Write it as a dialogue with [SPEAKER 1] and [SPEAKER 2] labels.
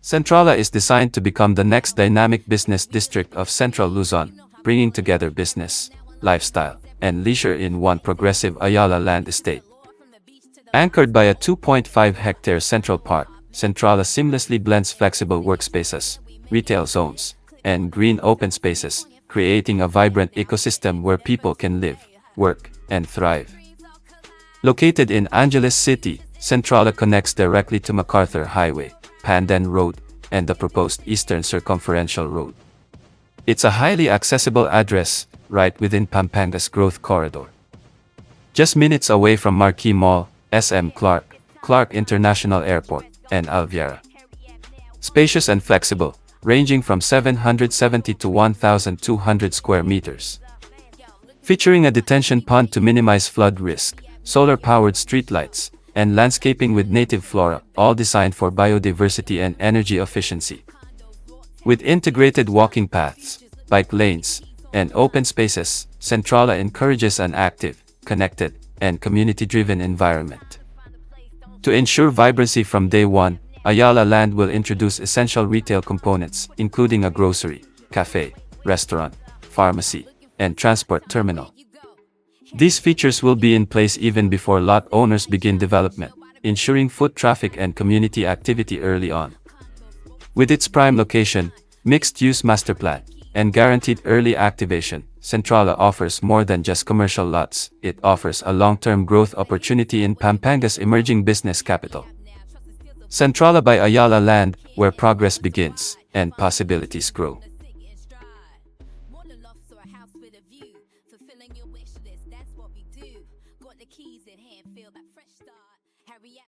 [SPEAKER 1] Centrala is designed to become the next dynamic business district of Central Luzon, bringing together business, lifestyle, and leisure in one progressive Ayala Land estate. Anchored by a 2.5-hectare Central Park, Centrala seamlessly blends flexible workspaces, retail zones, and green open spaces, creating a vibrant ecosystem where people can live, work, and thrive. Located in Angeles City, Centrala connects directly to MacArthur Highway, Pandan Road, and the proposed Eastern Circumferential Road. It's a highly accessible address, right within Pampanga's growth corridor. Just minutes away from Marquee Mall, SM Clark International Airport, and Alviera. Spacious and flexible, ranging from 770 to 1,200 square meters. Featuring a detention pond to minimize flood risk, solar-powered streetlights, and landscaping with native flora, all designed for biodiversity and energy efficiency. With integrated walking paths, bike lanes, and open spaces, Centrala encourages an active, connected, and community-driven environment. To ensure vibrancy from day one, Ayala Land will introduce essential retail components, including a grocery, cafe, restaurant, pharmacy, and transport terminal. These features will be in place even before lot owners begin development, ensuring foot traffic and community activity early on. With its prime location, mixed-use master plan, and guaranteed early activation, Centrala offers more than just commercial lots. It offers a long-term growth opportunity in Pampanga's emerging business capital. Centrala by Ayala Land, where progress begins and possibilities grow.